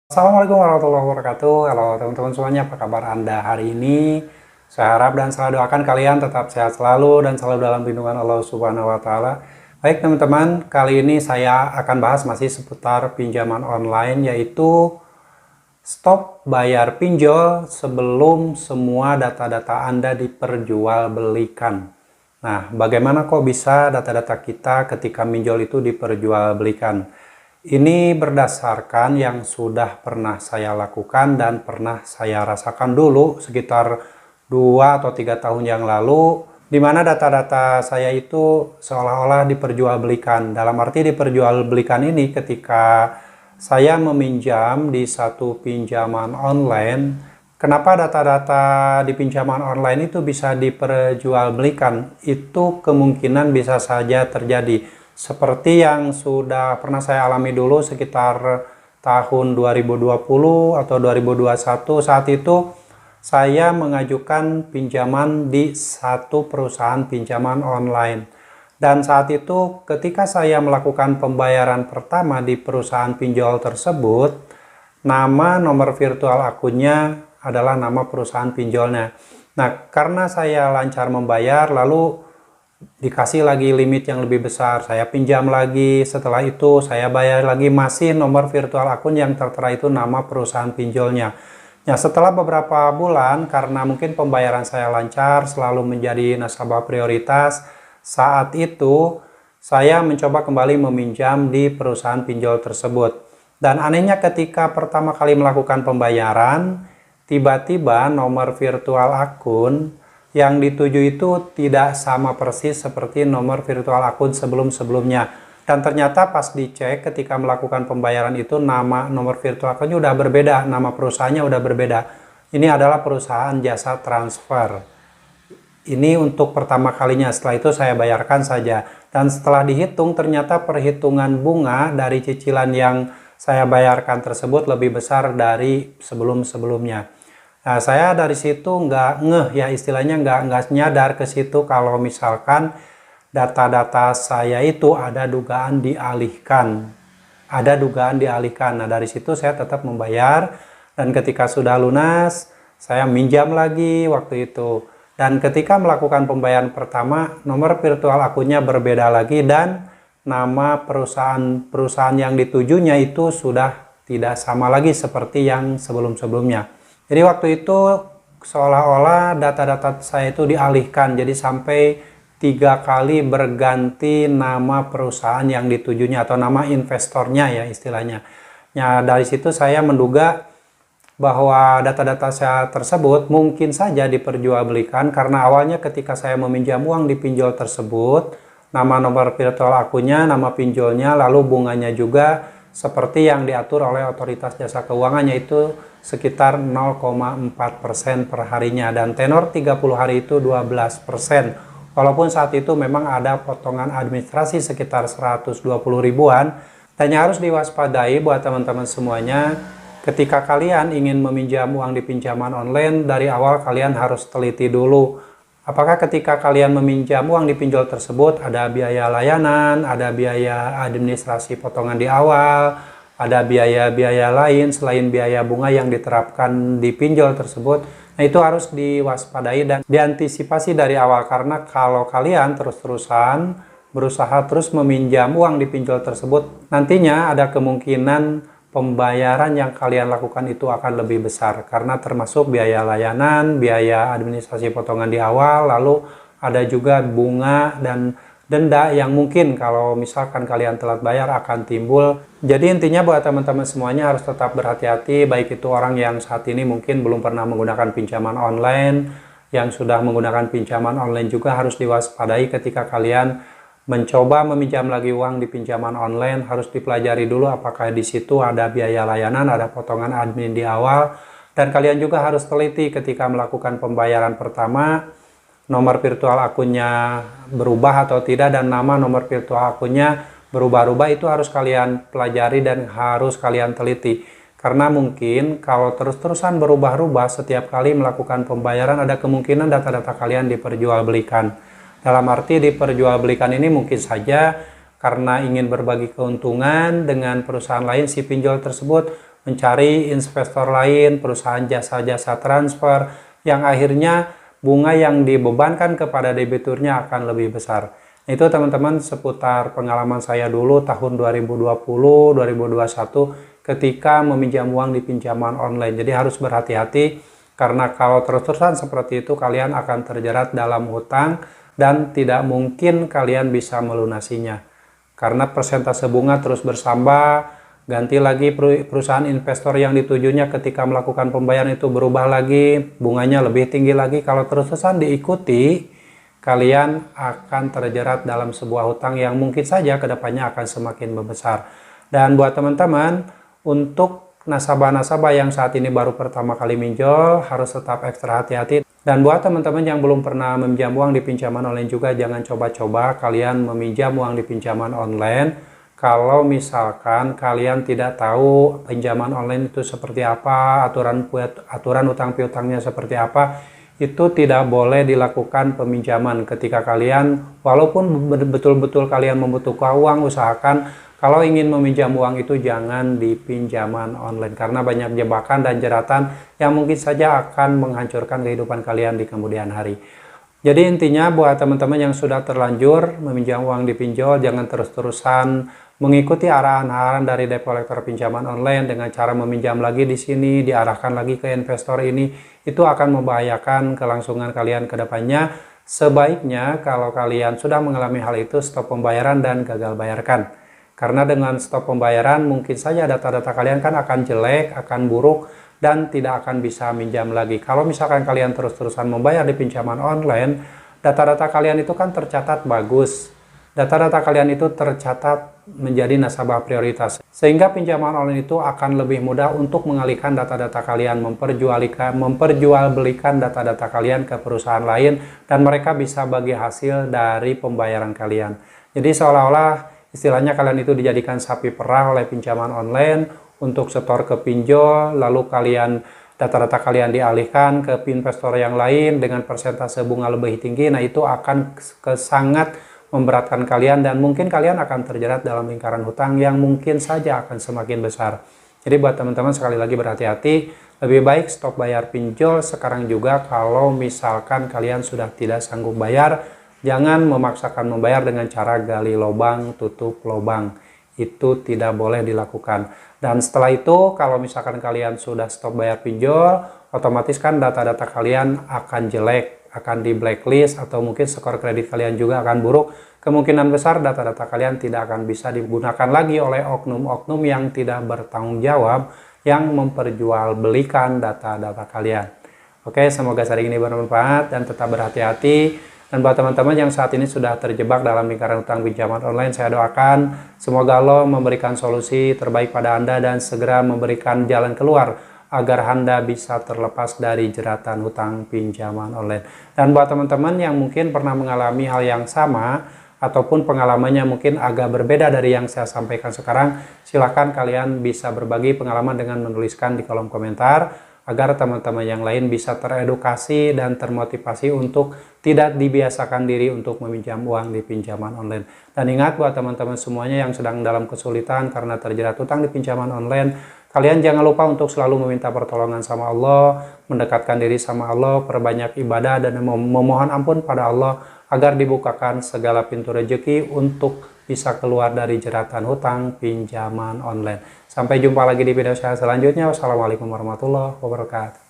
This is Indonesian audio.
Assalamualaikum warahmatullahi wabarakatuh. Halo teman-teman semuanya, apa kabar Anda hari ini? Saya harap dan selalu doakan kalian tetap sehat selalu dan selalu dalam lindungan Allah Subhanahu wa Ta'ala. Baik teman-teman, kali ini saya akan bahas masih seputar pinjaman online, yaitu stop bayar pinjol sebelum semua data-data Anda diperjualbelikan. Nah, bagaimana kok bisa data-data kita ketika pinjol itu diperjualbelikan? Ini berdasarkan yang sudah pernah saya lakukan dan pernah saya rasakan dulu sekitar 2 atau 3 tahun yang lalu, di mana data-data saya itu seolah-olah diperjualbelikan. Dalam arti diperjualbelikan ini ketika saya meminjam di satu pinjaman online. Kenapa data-data di pinjaman online itu bisa diperjualbelikan? Itu kemungkinan bisa saja terjadi. Seperti yang sudah pernah saya alami dulu sekitar tahun 2020 atau 2021, saat itu saya mengajukan pinjaman di satu perusahaan pinjaman online. Dan saat itu ketika saya melakukan pembayaran pertama di perusahaan pinjol tersebut, nama nomor virtual akunnya adalah nama perusahaan pinjolnya. Nah, karena saya lancar membayar, lalu dikasih lagi limit yang lebih besar, saya pinjam lagi, setelah itu saya bayar lagi, masih nomor virtual akun yang tertera itu nama perusahaan pinjolnya. Nah, setelah beberapa bulan, karena mungkin pembayaran saya lancar, selalu menjadi nasabah prioritas, saat itu saya mencoba kembali meminjam di perusahaan pinjol tersebut. Dan anehnya ketika pertama kali melakukan pembayaran, tiba-tiba nomor virtual akun yang dituju itu tidak sama persis seperti nomor virtual akun sebelum-sebelumnya. Dan ternyata pas dicek ketika melakukan pembayaran itu, nama nomor virtual akunnya udah berbeda, nama perusahaannya udah berbeda. Ini adalah perusahaan jasa transfer. Ini untuk pertama kalinya, setelah itu saya bayarkan saja. Dan setelah dihitung, ternyata perhitungan bunga dari cicilan yang saya bayarkan tersebut lebih besar dari sebelum-sebelumnya. Nah, saya dari situ nggak ngeh ya, istilahnya nggak nyadar ke situ kalau misalkan data-data saya itu ada dugaan dialihkan. Ada dugaan dialihkan. Nah, dari situ saya tetap membayar, dan ketika sudah lunas, saya minjam lagi waktu itu. Dan ketika melakukan pembayaran pertama, nomor virtual akunnya berbeda lagi, dan nama perusahaan yang ditujunya itu sudah tidak sama lagi seperti yang sebelum-sebelumnya. Jadi waktu itu seolah-olah data-data saya itu dialihkan, jadi sampai 3 kali berganti nama perusahaan yang ditujunya atau nama investornya ya istilahnya. Nah, dari situ saya menduga bahwa data-data saya tersebut mungkin saja diperjualbelikan, karena awalnya ketika saya meminjam uang di pinjol tersebut, nama nomor virtual akunnya, nama pinjolnya, lalu bunganya juga seperti yang diatur oleh otoritas jasa keuangan, yaitu sekitar 0,4% per harinya, dan tenor 30 hari itu 12%. Walaupun saat itu memang ada potongan administrasi sekitar 120 ribuan. Dan yang harus diwaspadai buat teman-teman semuanya, ketika kalian ingin meminjam uang di pinjaman online, dari awal kalian harus teliti dulu. Apakah ketika kalian meminjam uang di pinjol tersebut ada biaya layanan, ada biaya administrasi potongan di awal, ada biaya-biaya lain selain biaya bunga yang diterapkan di pinjol tersebut. Nah, itu harus diwaspadai dan diantisipasi dari awal, karena kalau kalian terus-terusan berusaha terus meminjam uang di pinjol tersebut, nantinya ada kemungkinan pembayaran yang kalian lakukan itu akan lebih besar, karena termasuk biaya layanan, biaya administrasi potongan di awal, lalu ada juga bunga dan denda yang mungkin kalau misalkan kalian telat bayar akan timbul. Jadi intinya buat teman-teman semuanya harus tetap berhati-hati, baik itu orang yang saat ini mungkin belum pernah menggunakan pinjaman online, yang sudah menggunakan pinjaman online juga harus diwaspadai ketika kalian mencoba meminjam lagi uang di pinjaman online. Harus dipelajari dulu apakah di situ ada biaya layanan, ada potongan admin di awal, dan kalian juga harus teliti ketika melakukan pembayaran pertama, nomor virtual akunnya berubah atau tidak, dan nama nomor virtual akunnya berubah-ubah. Itu harus kalian pelajari dan harus kalian teliti, karena mungkin kalau terus-terusan berubah-ubah setiap kali melakukan pembayaran, ada kemungkinan data-data kalian diperjualbelikan. Dalam arti diperjualbelikan ini mungkin saja karena ingin berbagi keuntungan dengan perusahaan lain, si pinjol tersebut mencari investor lain, perusahaan jasa-jasa transfer, yang akhirnya bunga yang dibebankan kepada debiturnya akan lebih besar. Itu teman-teman seputar pengalaman saya dulu tahun 2020-2021 ketika meminjam uang di pinjaman online. Jadi harus berhati-hati karena kalau terus-terusan seperti itu kalian akan terjerat dalam hutang dan tidak mungkin kalian bisa melunasinya. Karena persentase bunga terus bersambah, ganti lagi perusahaan investor yang ditujunya ketika melakukan pembayaran itu berubah lagi, bunganya lebih tinggi lagi. Kalau terus-terusan diikuti, kalian akan terjerat dalam sebuah hutang yang mungkin saja kedepannya akan semakin membesar. Dan buat teman-teman, untuk nasabah-nasabah yang saat ini baru pertama kali minjol, harus tetap ekstra hati-hati. Dan buat teman-teman yang belum pernah meminjam uang di pinjaman online juga, jangan coba-coba kalian meminjam uang di pinjaman online. Kalau misalkan kalian tidak tahu pinjaman online itu seperti apa, aturan utang piutangnya seperti apa, itu tidak boleh dilakukan peminjaman ketika kalian, walaupun betul-betul kalian membutuhkan uang, usahakan kalau ingin meminjam uang itu jangan di pinjaman online, karena banyak jebakan dan jeratan yang mungkin saja akan menghancurkan kehidupan kalian di kemudian hari. Jadi intinya buat teman-teman yang sudah terlanjur meminjam uang di pinjol, jangan terus-terusan mengikuti arahan-arahan dari debt collector pinjaman online dengan cara meminjam lagi di sini, diarahkan lagi ke investor ini, itu akan membahayakan kelangsungan kalian ke depannya. Sebaiknya kalau kalian sudah mengalami hal itu, stop pembayaran dan gagal bayarkan. Karena dengan stop pembayaran mungkin saja data-data kalian kan akan jelek, akan buruk, dan tidak akan bisa minjam lagi. Kalau misalkan kalian terus-terusan membayar di pinjaman online, data-data kalian itu kan tercatat bagus. Data-data kalian itu tercatat menjadi nasabah prioritas. Sehingga pinjaman online itu akan lebih mudah untuk mengalihkan data-data kalian, memperjualbelikan data-data kalian ke perusahaan lain, dan mereka bisa bagi hasil dari pembayaran kalian. Jadi seolah-olah istilahnya kalian itu dijadikan sapi perah oleh pinjaman online untuk setor ke pinjol, lalu data-data kalian dialihkan ke investor yang lain dengan persentase bunga lebih tinggi. Nah, itu akan sangat memberatkan kalian dan mungkin kalian akan terjerat dalam lingkaran hutang yang mungkin saja akan semakin besar. Jadi buat teman-teman sekali lagi berhati-hati, lebih baik stop bayar pinjol sekarang juga. Kalau misalkan kalian sudah tidak sanggup bayar, jangan memaksakan membayar dengan cara gali lubang, tutup lubang. Itu tidak boleh dilakukan. Dan setelah itu, kalau misalkan kalian sudah stop bayar pinjol, otomatis kan data-data kalian akan jelek, akan di blacklist, atau mungkin skor kredit kalian juga akan buruk. Kemungkinan besar data-data kalian tidak akan bisa digunakan lagi oleh oknum-oknum yang tidak bertanggung jawab yang memperjualbelikan data-data kalian. Oke, semoga sharing ini bermanfaat dan tetap berhati-hati. Dan buat teman-teman yang saat ini sudah terjebak dalam lingkaran hutang pinjaman online, saya doakan semoga Allah memberikan solusi terbaik pada Anda dan segera memberikan jalan keluar agar Anda bisa terlepas dari jeratan hutang pinjaman online. Dan buat teman-teman yang mungkin pernah mengalami hal yang sama ataupun pengalamannya mungkin agak berbeda dari yang saya sampaikan sekarang, silahkan kalian bisa berbagi pengalaman dengan menuliskan di kolom komentar agar teman-teman yang lain bisa teredukasi dan termotivasi untuk tidak dibiasakan diri untuk meminjam uang di pinjaman online. Dan ingat buat teman-teman semuanya yang sedang dalam kesulitan karena terjerat hutang di pinjaman online, kalian jangan lupa untuk selalu meminta pertolongan sama Allah, mendekatkan diri sama Allah, perbanyak ibadah dan memohon ampun pada Allah agar dibukakan segala pintu rezeki untuk bisa keluar dari jeratan hutang pinjaman online. Sampai jumpa lagi di video saya selanjutnya. Wassalamualaikum warahmatullahi wabarakatuh.